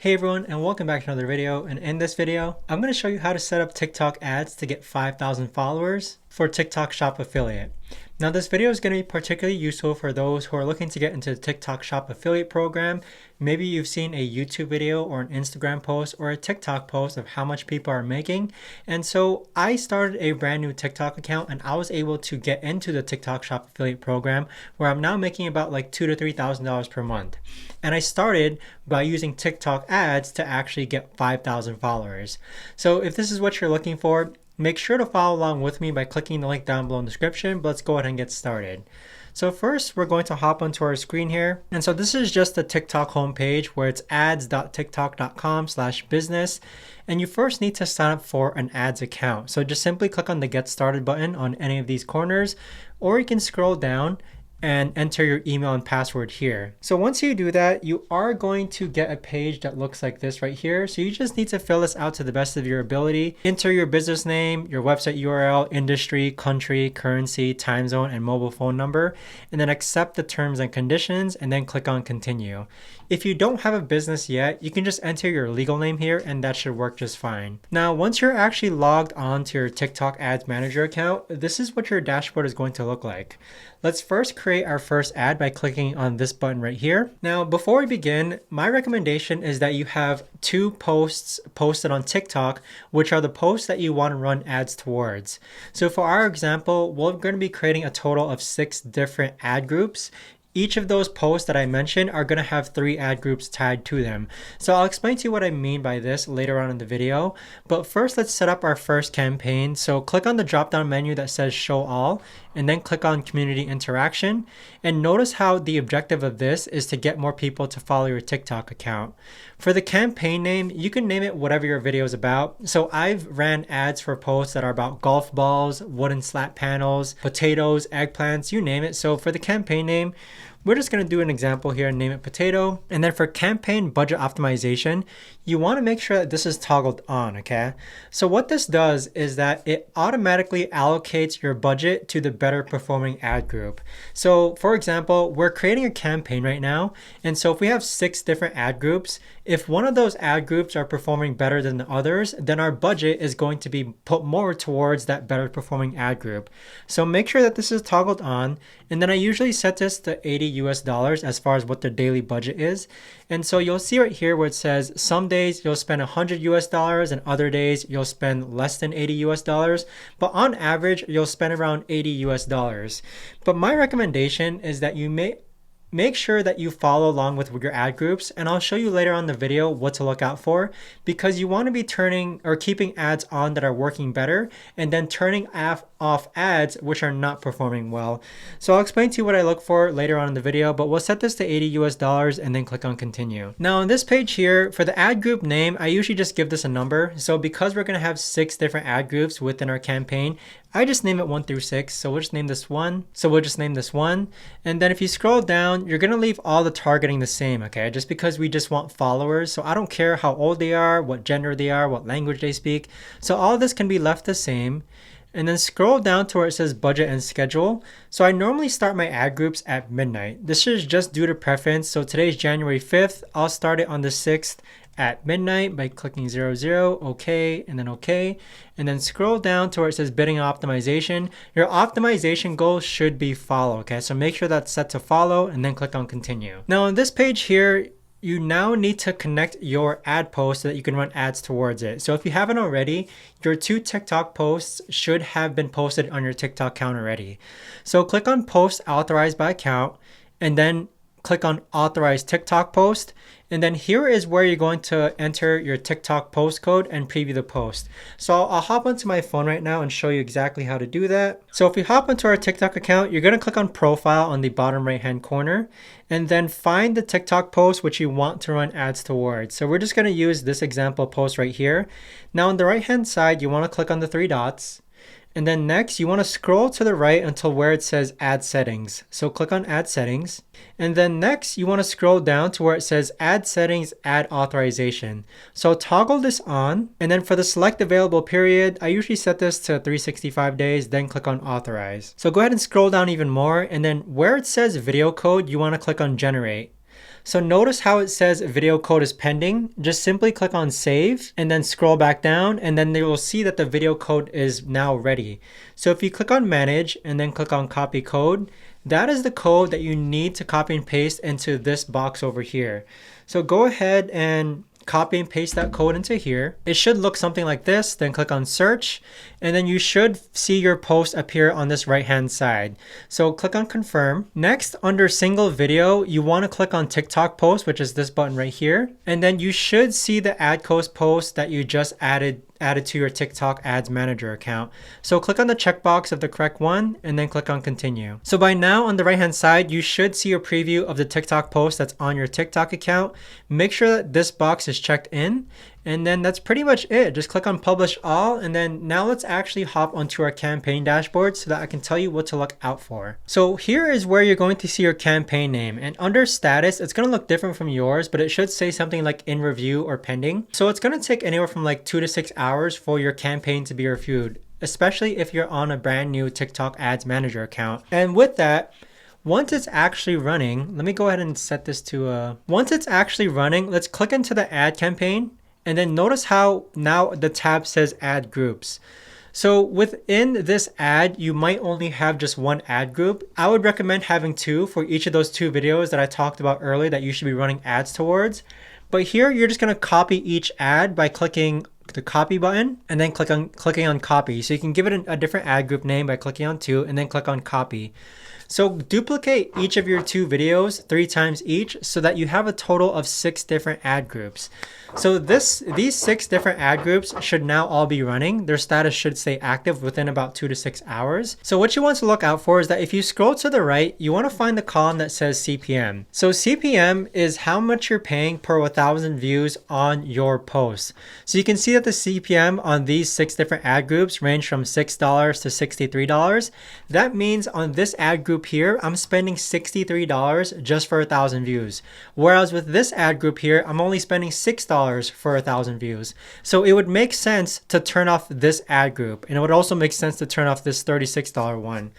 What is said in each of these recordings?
Hey everyone, and welcome back to another video. And in this video, I'm going to show you how to set up TikTok ads to get 5,000 followers for TikTok Shop Affiliate. Now this video is going to be particularly useful for those who are looking to get into the TikTok Shop Affiliate program. Maybe you've seen a YouTube video or an Instagram post or a TikTok post of how much people are making. And so I started a brand new TikTok account and I was able to get into the TikTok Shop Affiliate program where I'm now making about like $2,000 to $3,000 per month. And I started by using TikTok ads to actually get 5,000 followers. So if this is what you're looking for, make sure to follow along with me by clicking the link down below in the description, but let's go ahead and get started. So first, we're going to hop onto our screen here. And so this is just the TikTok homepage where it's ads.tiktok.com/business. And you first need to sign up for an ads account. So just simply click on the Get Started button on any of these corners, or you can scroll down and enter your email and password here. So once you do that, you are going to get a page that looks like this right here. So you just need to fill this out to the best of your ability. Enter your business name, your website URL, industry, country, currency, time zone, and mobile phone number, and then accept the terms and conditions, and then click on continue. If you don't have a business yet, you can just enter your legal name here and that should work just fine. Now, once you're actually logged on to your TikTok Ads Manager account, this is what your dashboard is going to look like. Let's first create our first ad by clicking on this button right here. Now, before we begin, my recommendation is that you have 2 posts posted on TikTok, which are the posts that you want to run ads towards. So for our example, we're going to be creating a total of 6 different ad groups. Each of those posts that I mentioned are going to have 3 ad groups tied to them. So I'll explain to you what I mean by this later on in the video. But first, let's set up our first campaign. So click on the drop-down menu that says Show All, and then click on Community Interaction. And notice how the objective of this is to get more people to follow your TikTok account. For the campaign name, you can name it whatever your video is about. So I've ran ads for posts that are about golf balls, wooden slat panels, potatoes, eggplants, you name it. So for the campaign name, we're just going to do an example here and name it potato. And then for campaign budget optimization, you want to make sure that this is toggled on, okay? So what this does is that it automatically allocates your budget to the better performing ad group. So for example, we're creating a campaign right now. And so if we have 6 different ad groups, if one of those ad groups are performing better than the others, then our budget is going to be put more towards that better performing ad group. So make sure that this is toggled on. And then I usually set this to $80 as far as what the daily budget is. And so you'll see right here where it says some days you'll spend $100 and other days you'll spend less than $80. But on average, you'll spend around $80. But my recommendation is that you make sure that you follow along with your ad groups, and I'll show you later on in the video what to look out for, because you want to be turning or keeping ads on that are working better and then turning off ads which are not performing well. So I'll explain to you what I look for later on in the video, but we'll set this to $80 and then click on continue. Now on this page here, for the ad group name, I usually just give this a number. So because we're going to have 6 different ad groups within our campaign, I just name it 1 through 6. So we'll just name this 1. And then if you scroll down, you're going to leave all the targeting the same, okay? Just because we just want followers. So I don't care how old they are, what gender they are, what language they speak. So all of this can be left the same. And then scroll down to where it says budget and schedule. So I normally start my ad groups at midnight. This is just due to preference. So today's January 5th. I'll start it on the 6th at midnight by clicking 00, okay, and then okay. And then scroll down to where it says bidding optimization. Your optimization goal should be follow, okay? So make sure that's set to follow and then click on continue. Now on this page here, you now need to connect your ad post so that you can run ads towards it. So if you haven't already, your 2 TikTok posts should have been posted on your TikTok account already. So click on post authorized by account and then click on authorize TikTok post. And then here is where you're going to enter your TikTok post code and preview the post. So I'll hop onto my phone right now and show you exactly how to do that. So if we hop into our TikTok account, you're going to click on profile on the bottom right hand corner and then find the TikTok post which you want to run ads towards. So we're just going to use this example post right here. Now on the right hand side, you want to click on the 3 dots. And then next, you want to scroll to the right until where it says Add Settings. So click on Add Settings. And then next, you want to scroll down to where it says Add Settings, Add Authorization. So toggle this on. And then for the select available period, I usually set this to 365 days, then click on Authorize. So go ahead and scroll down even more. And then where it says Video Code, you want to click on Generate. So notice how it says video code is pending. Just simply click on save and then scroll back down, and then you will see that the video code is now ready. So if you click on manage and then click on copy code, that is the code that you need to copy and paste into this box over here. So go ahead and copy and paste that code into here. It should look something like this. Then click on search, and then you should see your post appear on this right hand side. So click on confirm. Next, under single video, you want to click on TikTok post, which is this button right here. And then you should see the ad cost post that you just added to your TikTok Ads Manager account. So click on the checkbox of the correct one and then click on continue. So by now on the right hand side, you should see a preview of the TikTok post that's on your TikTok account. Make sure that this box is checked in, and then that's pretty much it. Just click on publish all, and then now let's actually hop onto our campaign dashboard so that I can tell you what to look out for. So here is where you're going to see your campaign name, and under status, it's going to look different from yours, but it should say something like in review or pending. So it's going to take anywhere from like 2 to 6 hours for your campaign to be reviewed, especially if you're on a brand new TikTok Ads Manager account. And with that, once it's actually running, let me go ahead and set this to once it's actually running, let's click into the ad campaign. And then notice how now the tab says ad groups. So within this ad, you might only have just one ad group. I would recommend having two for each of those 2 videos that I talked about earlier that you should be running ads towards. But here you're just going to copy each ad by clicking the copy button and then clicking on copy. So you can give it a different ad group name by clicking on 2 and then click on copy. So duplicate each of your 2 videos 3 times each so that you have a total of 6 different ad groups. So these 6 different ad groups should now all be running. Their status should stay active within about 2 to 6 hours. So what you want to look out for is that if you scroll to the right, you want to find the column that says CPM. So CPM is how much you're paying per 1,000 views on your post. So you can see that the CPM on these 6 different ad groups range from $6 to $63. That means on this ad group here, I'm spending $63 just for 1,000 views. Whereas with this ad group here, I'm only spending $6 for 1,000 views. So it would make sense to turn off this ad group, and it would also make sense to turn off this $36 one.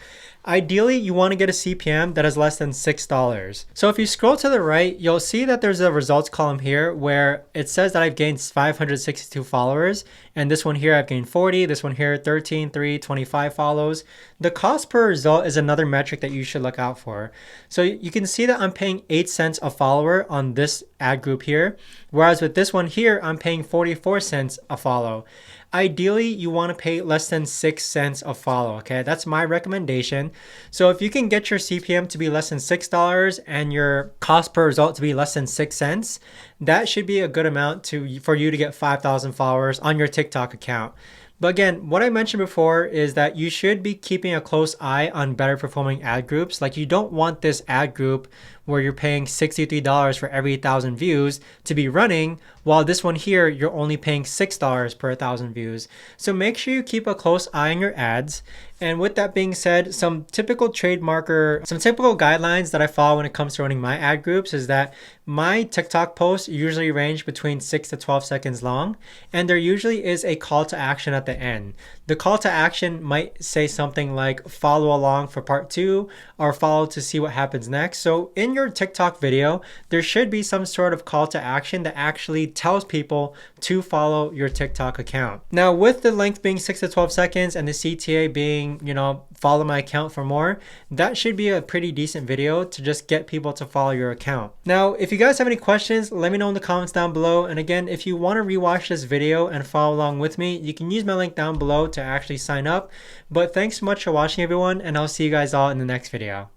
Ideally, you want to get a CPM that is less than $6. So if you scroll to the right, you'll see that there's a results column here where it says that I've gained 562 followers. And this one here, I've gained 40. This one here, 13, 3, 25 follows. The cost per result is another metric that you should look out for. So you can see that I'm paying 8 cents a follower on this ad group here. Whereas with this one here, I'm paying 44 cents a follow. Ideally, you want to pay less than 6 cents a follow, okay? That's my recommendation. So if you can get your CPM to be less than $6 and your cost per result to be less than 6 cents, that should be a good amount for you to get 5,000 followers on your TikTok account. But again, what I mentioned before is that you should be keeping a close eye on better performing ad groups. Like you don't want this ad group where you're paying $63 for every 1,000 views to be running, while this one here, you're only paying $6 per 1,000 views. So make sure you keep a close eye on your ads. And with that being said, some typical guidelines that I follow when it comes to running my ad groups is that my TikTok posts usually range between 6 to 12 seconds long, and there usually is a call to action at the end. The call to action might say something like follow along for part 2 or follow to see what happens next. So in your TikTok video, there should be some sort of call to action that actually tells people to follow your TikTok account. Now, with the length being 6 to 12 seconds and the CTA being, follow my account for more, that should be a pretty decent video to just get people to follow your account. Now, if you guys have any questions, let me know in the comments down below. And again, if you want to rewatch this video and follow along with me, you can use my link down below to actually sign up. But thanks so much for watching, everyone, and I'll see you guys all in the next video.